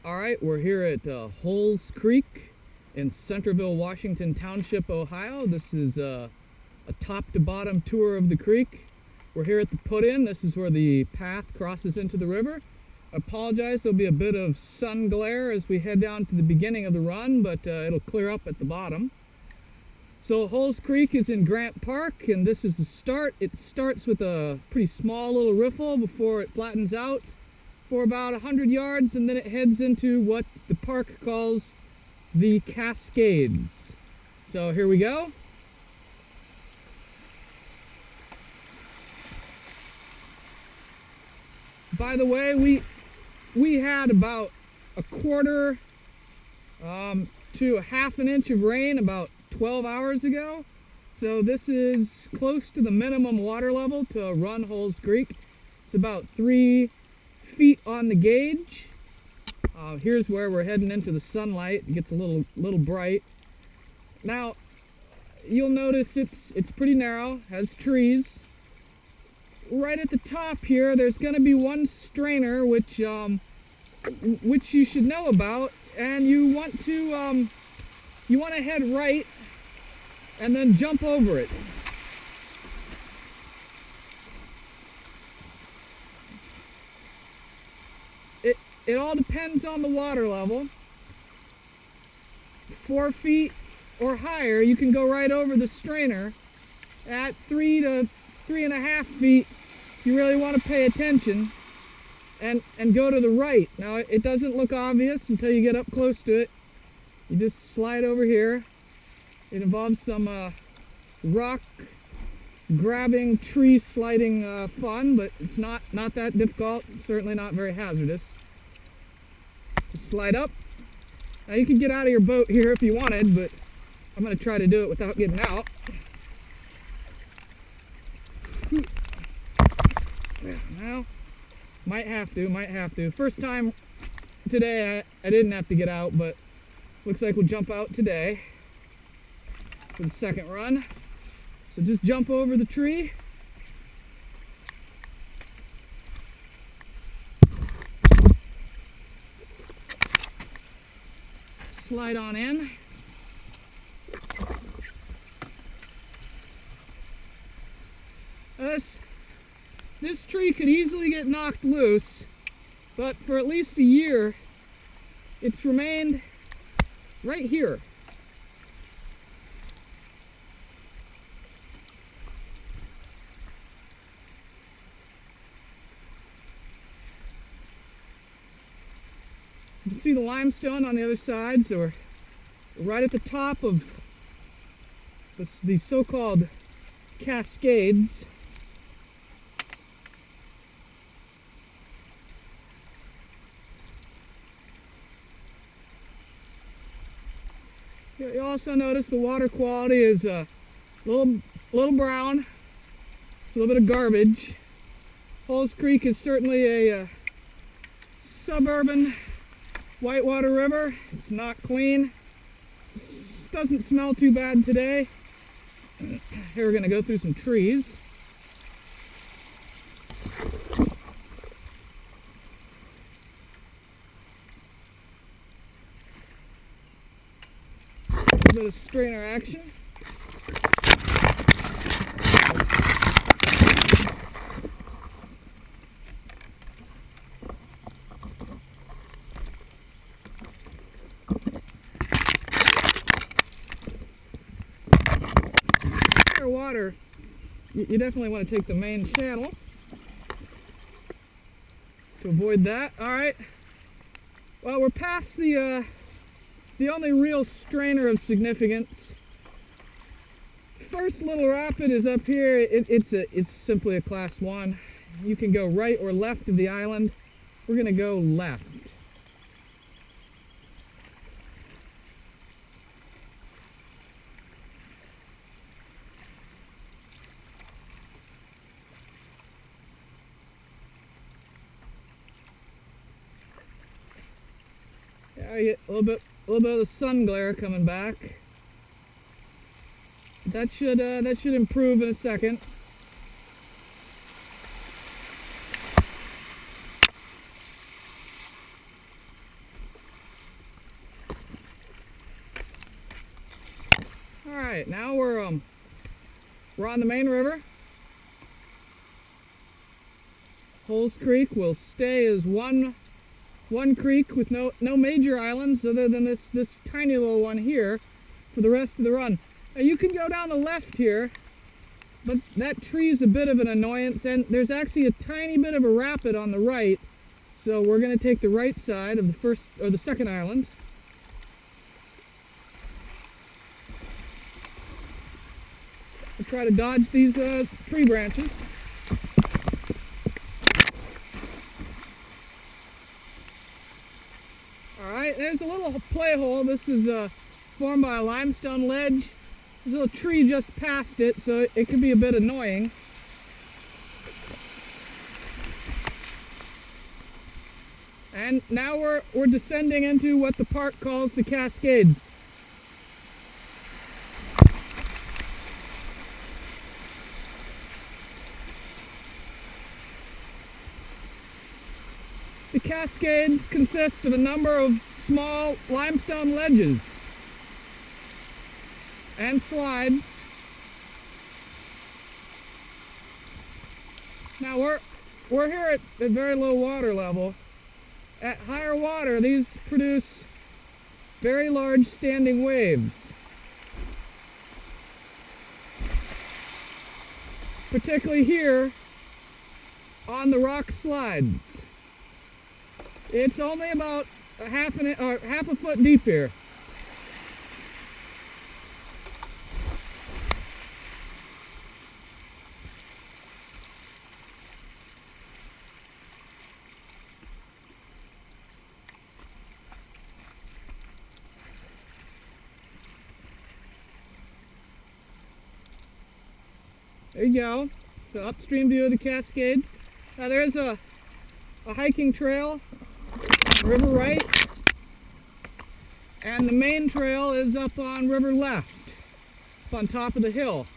Alright, we're here at Hulls Creek in Centerville, Washington Township, Ohio. This is a top to bottom tour of the creek. We're here at the put-in. This is where the path crosses into the river. I apologize, there'll be a bit of sun glare as we head down to the beginning of the run, but it'll clear up at the bottom. So Hulls Creek is in Grant Park, and this is the start. It starts with a pretty small little riffle before it flattens out for about 100 yards, and then it heads into what the park calls the Cascades. So here we go. By the way, we had about a quarter to a half an inch of rain about 12 hours ago. So this is close to the minimum water level to run Hulls Creek. It's about 3 feet on the gauge. Here's where we're heading into the sunlight. It gets a little bright. Now you'll notice it's pretty narrow, has trees. Right at the top here, there's going to be one strainer which you should know about, and you want to head right and then jump over it. It all depends on the water level. 4 feet or higher, you can go right over the strainer. At 3 to 3.5 feet, you really want to pay attention and go to the right. Now, it doesn't look obvious until you get up close to it. You just slide over here. It involves some rock grabbing, tree sliding fun, but it's not that difficult. Certainly not very hazardous. Just slide up. Now you can get out of your boat here if you wanted, but I'm going to try to do it without getting out. Now, might have to. First time today I didn't have to get out, but looks like we'll jump out today for the second run. So just jump over the tree. Slide on in. This tree could easily get knocked loose, but for at least a year, it's remained right here. You can see the limestone on the other side, so we're right at the top of the so-called Cascades. You also notice the water quality is a little brown. It's a little bit of garbage. Hulls Creek is certainly a suburban whitewater river. It's not clean. This doesn't smell too bad today. Here we're going to go through some trees. A bit of strainer action. Water, you definitely want to take the main channel to avoid that. All right. Well, we're past the only real strainer of significance. First little rapid is up here. It's simply a class 1. You can go right or left of the island. We're going to go left. I get a little bit of the sun glare coming back. That should improve in a second. Alright, now we're on the main river. Holes Creek will stay as one creek with no major islands other than this tiny little one here for the rest of the run. Now you can go down the left here, but that tree's a bit of an annoyance, and there's actually a tiny bit of a rapid on the right, so we're going to take the right side of the second island. We'll try to dodge these tree branches. Alright, there's a little play hole. This is formed by a limestone ledge. There's a little tree just past it, so it can be a bit annoying. And now we're descending into what the park calls the Cascades. The Cascades consist of a number of small limestone ledges and slides. Now we're here at very low water level. At higher water, these produce very large standing waves, particularly here on the rock slides. It's only about half a foot deep here. There you go. So upstream view of the Cascades. Now there's a hiking trail, river right, and the main trail is up on river left, up on top of the hill.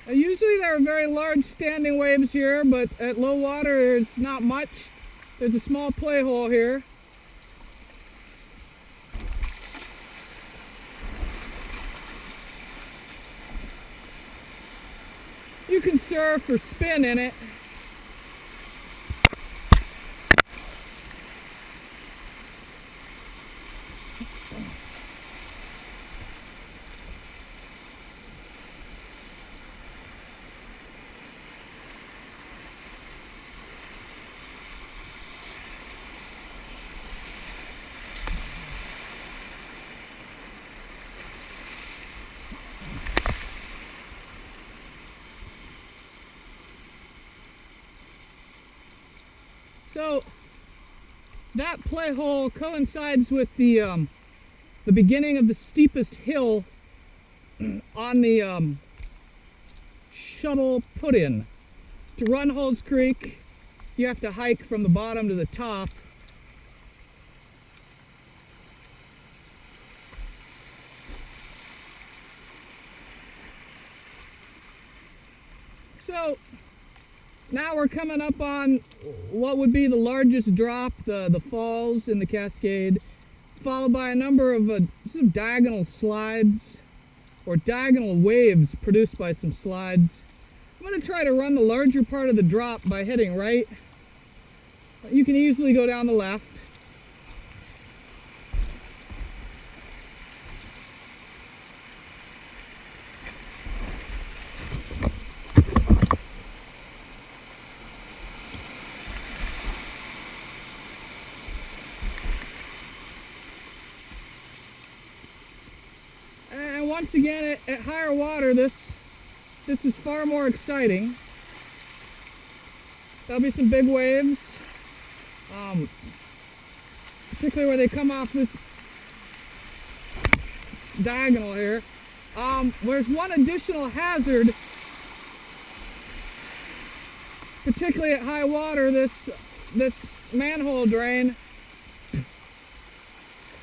Now, usually there are very large standing waves here, but at low water there's not much. There's a small play hole here. You can surf or spin in it. So that play hole coincides with the beginning of the steepest hill on the shuttle put-in. To run Holes Creek, you have to hike from the bottom to the top. So now we're coming up on what would be the largest drop, the falls in the Cascade, followed by a number of sort of diagonal slides, or diagonal waves produced by some slides. I'm going to try to run the larger part of the drop by heading right. You can easily go down the left. Once again, at higher water, this is far more exciting. There'll be some big waves, particularly where they come off this diagonal here. There's one additional hazard, particularly at high water. This manhole drain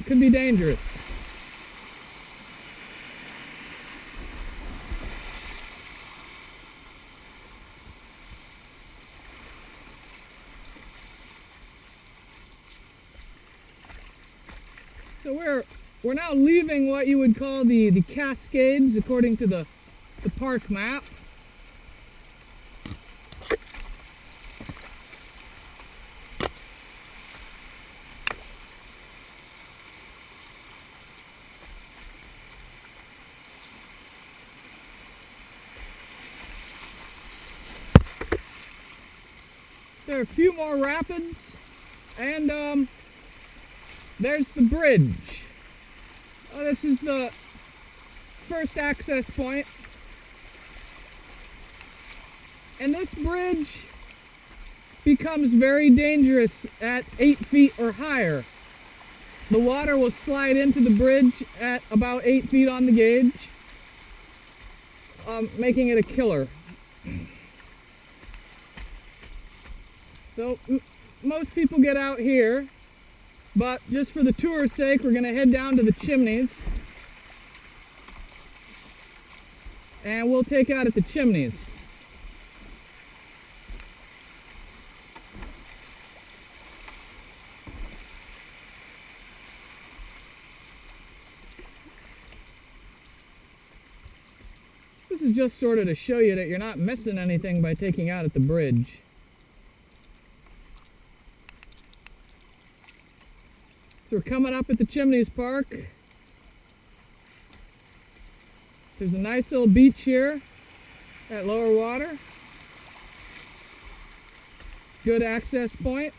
could be dangerous. So we're now leaving what you would call the Cascades according to the park map. There are a few more rapids, and there's the bridge. This is the first access point. And this bridge becomes very dangerous at 8 feet or higher. The water will slide into the bridge at about 8 feet on the gauge, making it a killer. So most people get out here, but just for the tour's sake, we're going to head down to the chimneys. And we'll take out at the chimneys. This is just sort of to show you that you're not missing anything by taking out at the bridge. So we're coming up at the Chimneys Park. There's a nice little beach here at lower water. Good access point.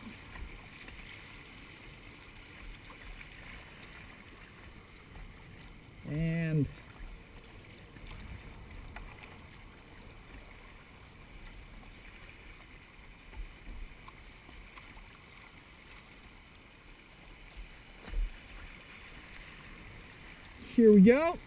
And here we go.